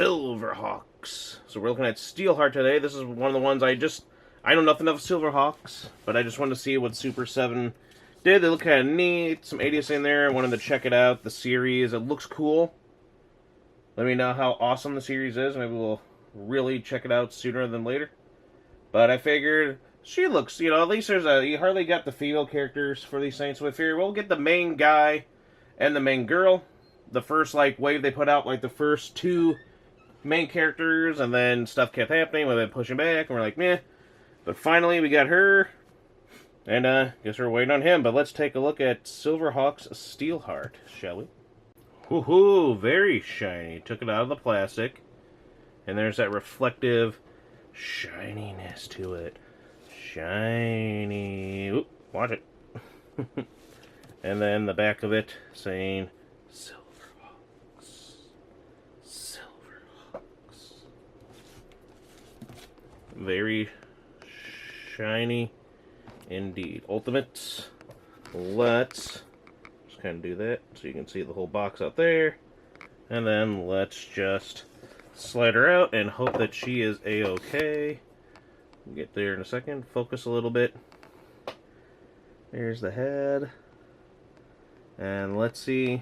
Silverhawks. So we're looking at Steelheart today. This is one of the ones I know nothing of Silverhawks, but I just wanted to see what Super 7 did. They look kind of neat. Some 80s in there. I wanted to check it out. The series, it looks cool. Let me know how awesome the series is. Maybe we'll really check it out sooner than later. But I figured she looks, at least you hardly got the female characters for these things. So I figured we'll get the main guy and the main girl. The first, wave they put out, the first two main characters, and then stuff kept happening, we've been pushing back, and we're like, meh. But finally, we got her, and, guess we're waiting on him. But let's take a look at Silverhawks Steelheart, shall we? Woohoo! Very shiny. Took it out of the plastic, and there's that reflective shininess to it. Shiny. Oop, watch it. And then the back of it saying Silverhawks. Very shiny indeed. Ultimates. Let's just kind of do that so you can see the whole box out there. And then let's just slide her out and hope that she is a-okay. We'll get there in a second. Focus a little bit. There's the head. And let's see.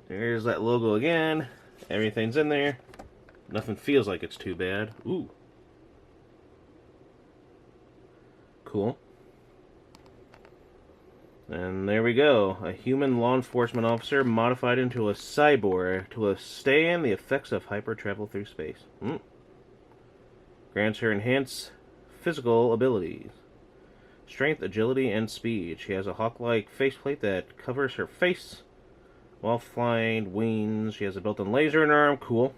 There's that logo again. Everything's in there. Nothing feels like it's too bad. Ooh. Cool. And there we go. A human law enforcement officer modified into a cyborg to withstand the effects of hyper travel through space. Grants her enhanced physical abilities. Strength, agility, and speed. She has a hawk-like faceplate that covers her face while flying wings. She has a built-in laser in her arm. Cool.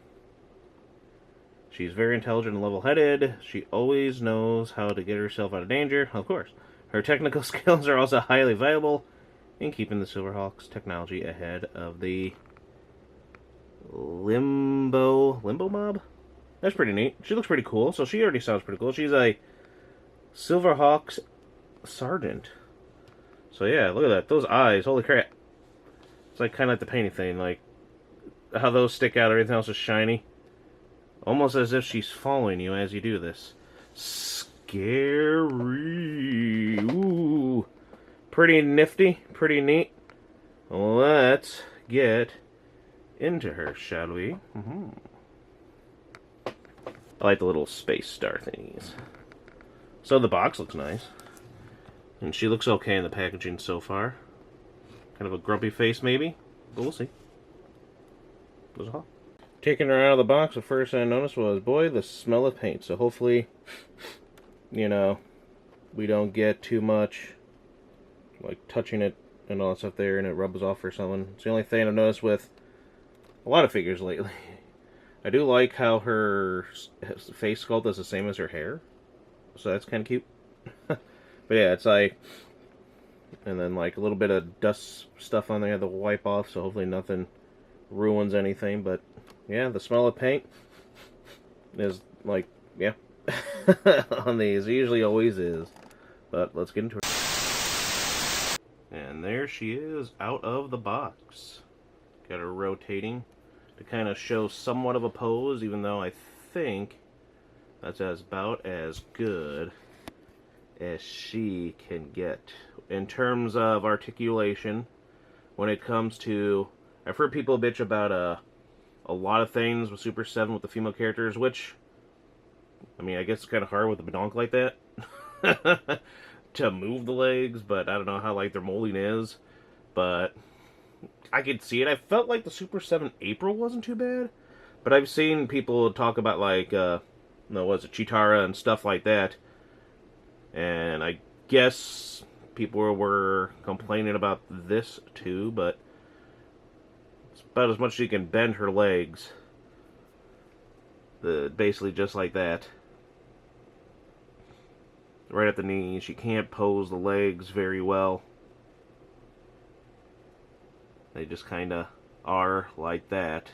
She's very intelligent and level-headed. She always knows how to get herself out of danger. Of course. Her technical skills are also highly valuable in keeping the Silverhawks technology ahead of the Limbo Mob? That's pretty neat. She looks pretty cool, so she already sounds pretty cool. She's a Silverhawks Sergeant. So yeah, look at that. Those eyes, holy crap. It's kind of like the painting thing, how those stick out, everything else is shiny. Almost as if she's following you as you do this. Scary. Ooh. Pretty nifty. Pretty neat. Let's get into her, shall we? I like the little space star thingies. So the box looks nice. And she looks okay in the packaging so far. Kind of a grumpy face, maybe. But we'll see. Goes off. Taking her out of the box, the first thing I noticed was, boy, the smell of paint. So hopefully, we don't get too much, touching it and all that stuff there, and it rubs off or something. It's the only thing I've noticed with a lot of figures lately. I do like how her face sculpt is the same as her hair. So that's kind of cute. But yeah, it's and then a little bit of dust stuff on there to wipe off, so hopefully nothing ruins anything. But yeah, the smell of paint is yeah, on these. It usually always is. But let's get into it. And there she is out of the box. Got her rotating to kind of show somewhat of a pose, even though I think that's about as good as she can get. In terms of articulation, when it comes to... I've heard people bitch about a lot of things with Super 7 with the female characters, which, I guess it's kind of hard with a badonk like that to move the legs, but I don't know how their molding is, but I could see it. I felt like the Super 7 April wasn't too bad, but I've seen people talk about Chitara and stuff like that, and I guess people were complaining about this too, but it's about as much as you can bend her legs. Basically just like that. Right at the knees. She can't pose the legs very well. They just kind of are like that.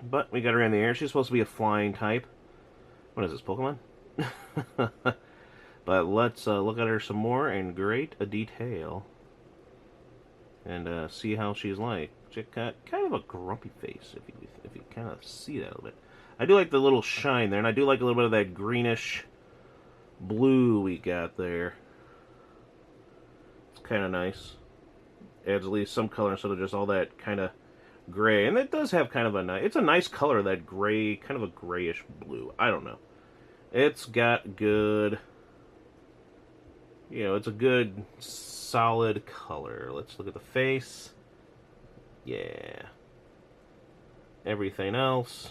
But we got her in the air. She's supposed to be a flying type. What is this, Pokemon? But let's look at her some more in great detail. And see how she's like. She's got kind of a grumpy face, if you kind of see that a little bit. I do like the little shine there, and I do like a little bit of that greenish blue we got there. It's kind of nice. Adds at least some color instead of just all that kind of gray. And it does have kind of a nice... It's a nice color, that gray, kind of a grayish blue. I don't know. It's got good... You know, it's a good, solid color. Let's look at the face. Yeah. Everything else.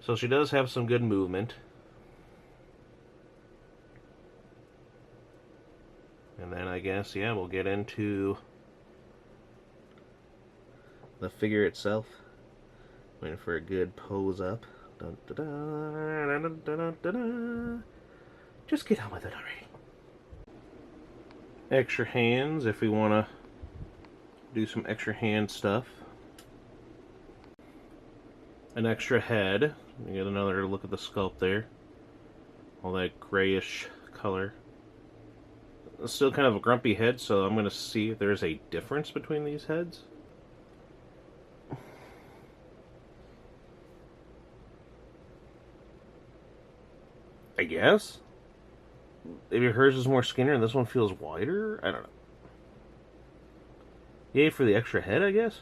So she does have some good movement. And then I guess, yeah, we'll get into the figure itself. Waiting for a good pose up. Dun, dun, dun, dun, dun, dun, dun. Just get on with it already. Extra hands if we want to do some extra hand stuff. An extra head. You get another look at the sculpt there. All that grayish color. It's still kind of a grumpy head, so I'm going to see if there's a difference between these heads. I guess? Maybe hers is more skinnier and this one feels wider? I don't know. Yay for the extra head, I guess?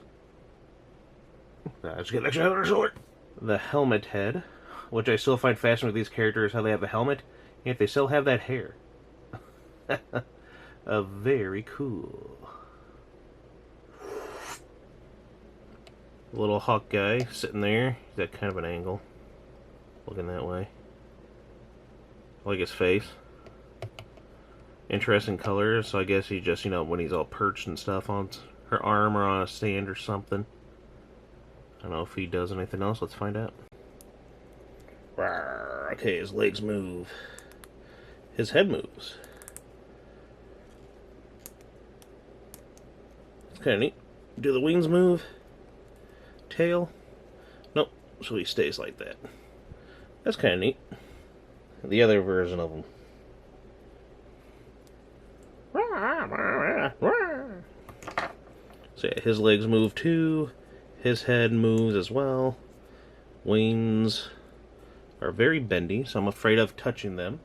Let's get an extra head on our shoulder. The helmet head, which I still find fascinating with these characters, how they have the helmet, yet they still have that hair. Very cool. Little hawk guy sitting there. He's at kind of an angle. Looking that way. I like his face. Interesting colors, so I guess he just, you know, when he's all perched and stuff on her arm or on a stand or something. I don't know if he does anything else. Let's find out. Okay, his legs move. His head moves. It's kind of neat. Do the wings move? Tail? Nope. So he stays like that. That's kind of neat. The other version of him. So yeah, his legs move too. His head moves as well. Wings are very bendy, so I'm afraid of touching them.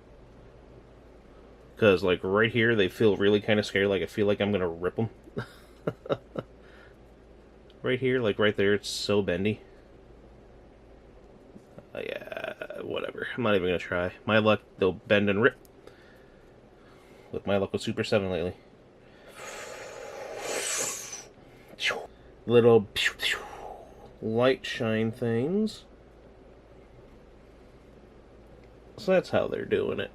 Because, like, right here, they feel really kind of scary. Like, I feel like I'm going to rip them. Right here, like, right there, it's so bendy. Yeah, whatever. I'm not even going to try. My luck, they'll bend and rip. With my luck with Super 7 lately. Little light shine things. So that's how they're doing it.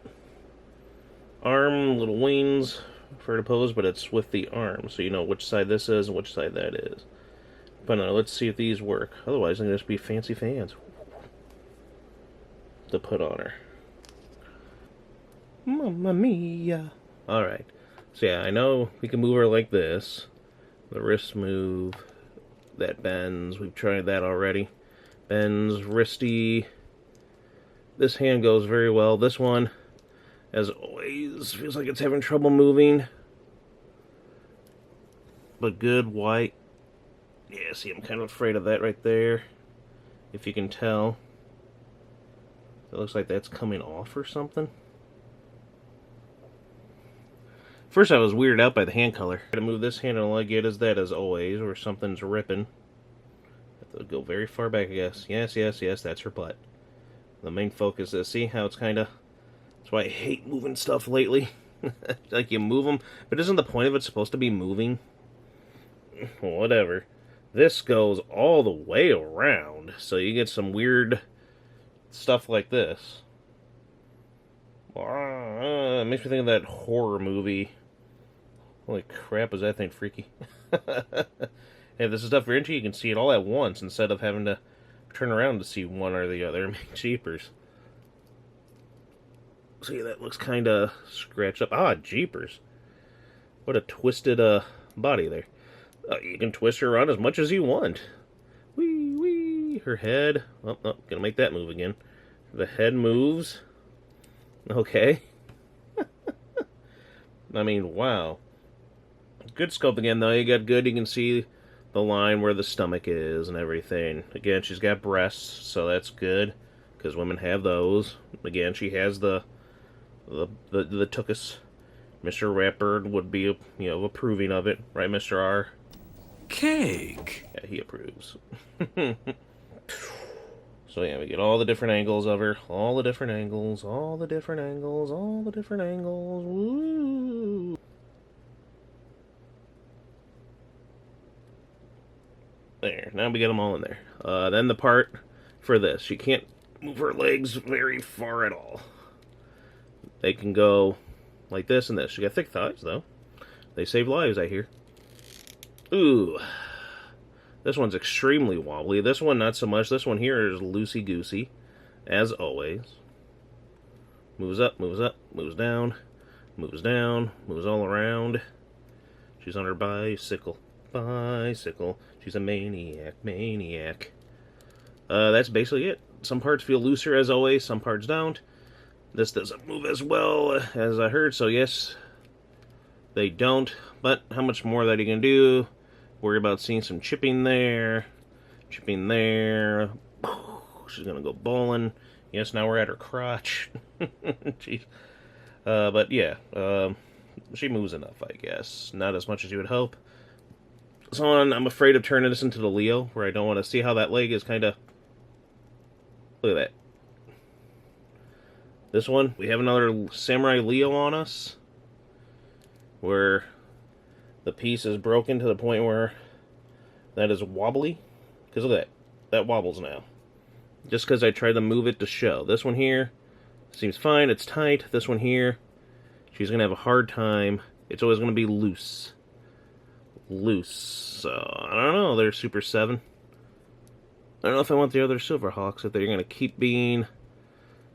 Arm, little wings for to pose, but it's with the arm, so you know which side this is and which side that is. But no, let's see if these work. Otherwise, they're going to just be fancy fans to put on her. Mamma mia. Alright. So yeah, I know we can move her like this. The wrist move. That bends. We've tried that already. Bends, wristy. This hand goes very well. This one, as always, feels like it's having trouble moving. But good white. Yeah, see, I'm kind of afraid of that right there. If you can tell. It looks like that's coming off or something. First I was weirded out by the hand color. To move this hand and all I get is that as always, or something's ripping. Have to go very far back, I guess. Yes, yes, yes, that's her butt. The main focus is, see how it's kind of... That's why I hate moving stuff lately. Like, you move them, but isn't the point of it supposed to be moving? Whatever. This goes all the way around, so you get some weird stuff like this. It makes me think of that horror movie. Holy crap, is that thing freaky. Hey, if this is stuff you're into, you can see it all at once instead of having to turn around to see one or the other. Jeepers. See, that looks kind of scratched up. Ah, jeepers. What a twisted body there. You can twist her around as much as you want. Wee, wee. Her head. Oh, gonna make that move again. The head moves. Okay. I mean, wow. Good sculpt again, though. You got good. You can see the line where the stomach is and everything. Again, she's got breasts, so that's good, because women have those. Again, she has the tuchus. Mr. Ratbird would be, approving of it, right, Mr. R? Cake! Yeah, he approves. So yeah, we get all the different angles of her. All the different angles, all the different angles, all the different angles. Woo! There, now we get them all in there. Then the part for this. She can't move her legs very far at all. They can go like this and this. She got thick thighs, though. They save lives, I hear. Ooh. This one's extremely wobbly. This one, not so much. This one here is loosey-goosey, as always. Moves up, moves down, moves all around. She's on her bicycle. She's a maniac. That's basically it. Some parts feel looser, as always. Some parts don't. This doesn't move as well as I heard, so yes, they don't. But how much more that are you going to do? Worry about seeing some chipping there. Chipping there. She's going to go bowling. Yes, now we're at her crotch. Jeez. But yeah, she moves enough, I guess. Not as much as you would hope. So I'm afraid of turning this into the Leo, where I don't want to see how that leg is kind of... Look at that. This one, we have another Samurai Leo on us, where the piece is broken to the point where that is wobbly. Because look at that. That wobbles now. Just because I tried to move it to show. This one here seems fine. It's tight. This one here, she's going to have a hard time. It's always going to be loose. So, I don't know. They're Super 7. I don't know if I want the other Silverhawks, if they're going to keep being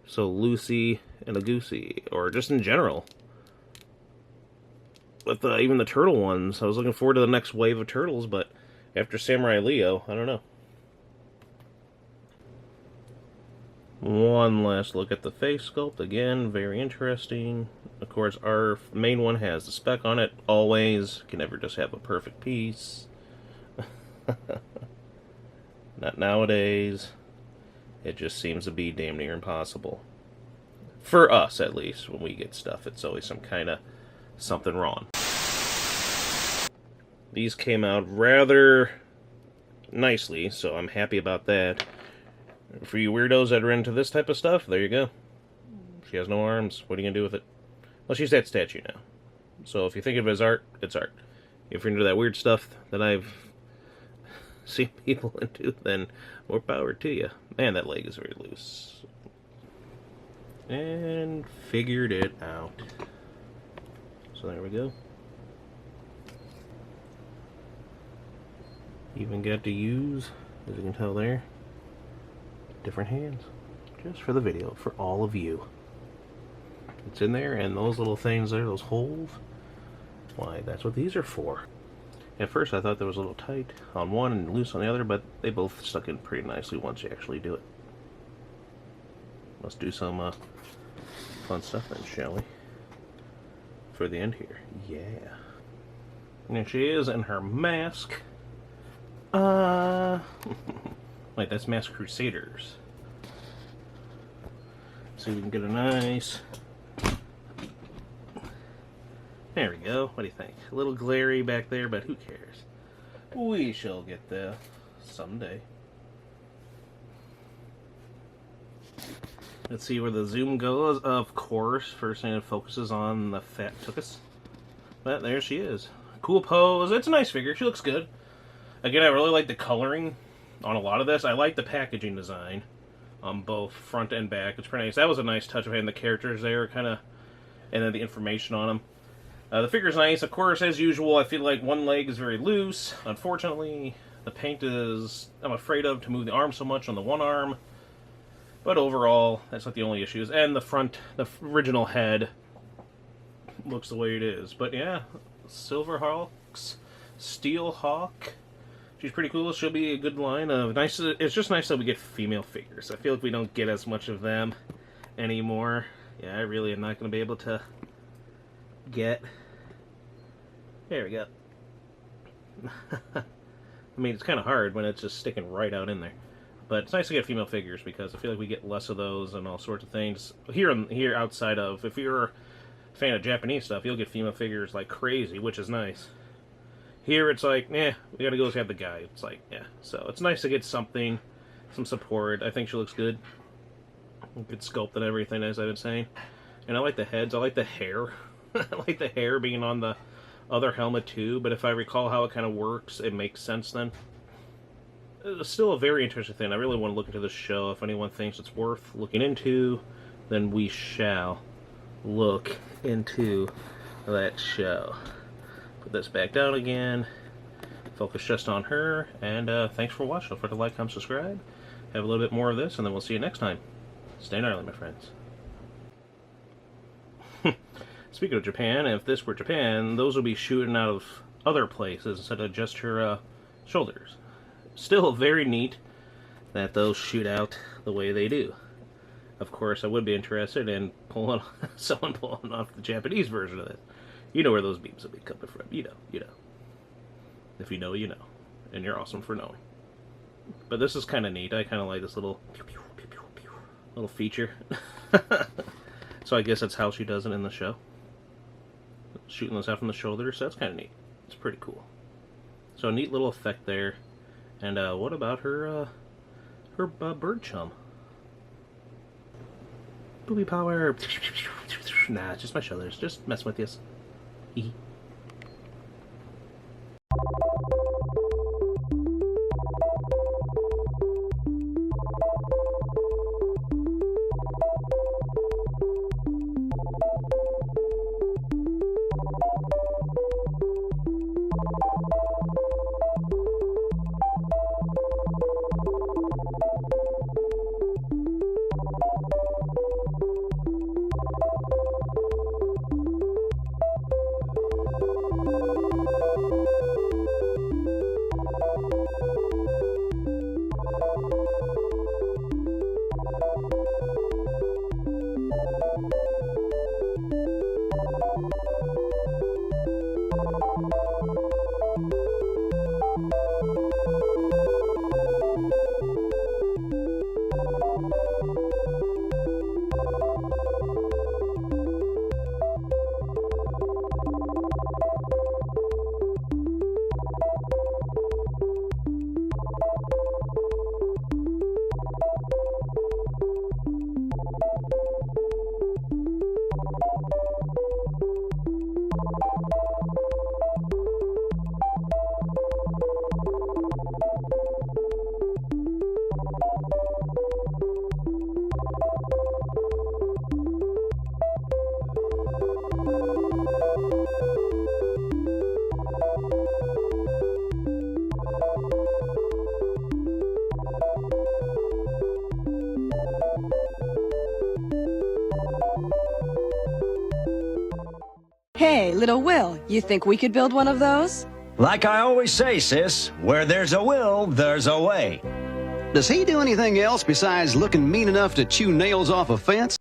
so loosey and a goosey, or just in general. With even the turtle ones, I was looking forward to the next wave of turtles, but after Samurai Leo, I don't know. One last look at the face sculpt. Again, very interesting. Of course, our main one has the speck on it. Always. Can never just have a perfect piece. Not nowadays. It just seems to be damn near impossible. For us, at least. When we get stuff, it's always some kind of something wrong. These came out rather nicely, so I'm happy about that. For you weirdos that are into this type of stuff, there you go. She has no arms. What are you going to do with it? Well, she's that statue now. So if you think of it as art, it's art. If you're into that weird stuff that I've seen people into, then more power to you. Man, that leg is very loose. And figured it out. So there we go. Even got to use, as you can tell there, different hands. Just for the video, for all of you. It's in there, and those little things there, those holes, why, that's what these are for. At first I thought they was a little tight on one and loose on the other, but they both stuck in pretty nicely once you actually do it. Let's do some fun stuff then, shall we? For the end here. Yeah. And there she is in her mask. Wait, that's Masked Crusaders. See if we can get a nice... There we go. What do you think? A little glary back there, but who cares? We shall get there someday. Let's see where the zoom goes. Of course, first thing it focuses on the fat tuchus. But there she is. Cool pose. It's a nice figure. She looks good. Again, I really like the coloring on a lot of this. I like the packaging design on both front and back. It's pretty nice. That was a nice touch of having the characters there, kind of, and then the information on them. The figure's nice. Of course, as usual, I feel like one leg is very loose. Unfortunately, the paint is, I'm afraid of, to move the arm so much on the one arm. But overall, that's not the only issues. And the front, the original head, looks the way it is. But yeah, Silverhawks Steelhawk. She's pretty cool. She'll be a good line of it's just nice that we get female figures. I feel like we don't get as much of them anymore. Yeah, I really am not going to be able to get... There we go. I mean, it's kind of hard when it's just sticking right out in there. But it's nice to get female figures because I feel like we get less of those and all sorts of things. Here outside of, if you're a fan of Japanese stuff, you'll get female figures like crazy, which is nice. Here it's like, we gotta go have the guy. It's like, so it's nice to get something, some support. I think she looks good. Good sculpt and everything, as I've been saying. And I like the heads, I like the hair. I like the hair being on the other helmet too, but if I recall how it kind of works, it makes sense then. It's still a very interesting thing. I really want to look into this show. If anyone thinks it's worth looking into, then we shall look into that show. Put this back down again. Focus just on her. And thanks for watching. Don't forget to like, comment, subscribe. Have a little bit more of this, and then we'll see you next time. Stay gnarly, my friends. Speaking of Japan, if this were Japan, those would be shooting out of other places instead of just her shoulders. Still very neat that those shoot out the way they do. Of course, I would be interested in someone pulling off the Japanese version of this. You know where those beams will be coming from. You know. If you know, you know. And you're awesome for knowing. But this is kind of neat. I kind of like this little feature. So I guess that's how she does it in the show. Shooting those out from the shoulder, so that's kind of neat. It's pretty cool. So a neat little effect there. And what about her bird chum? Booby power. Nah, it's just my shoulders. Just messing with you. Hey, little Will, you think we could build one of those? Like I always say, sis, where there's a will, there's a way. Does he do anything else besides looking mean enough to chew nails off a fence?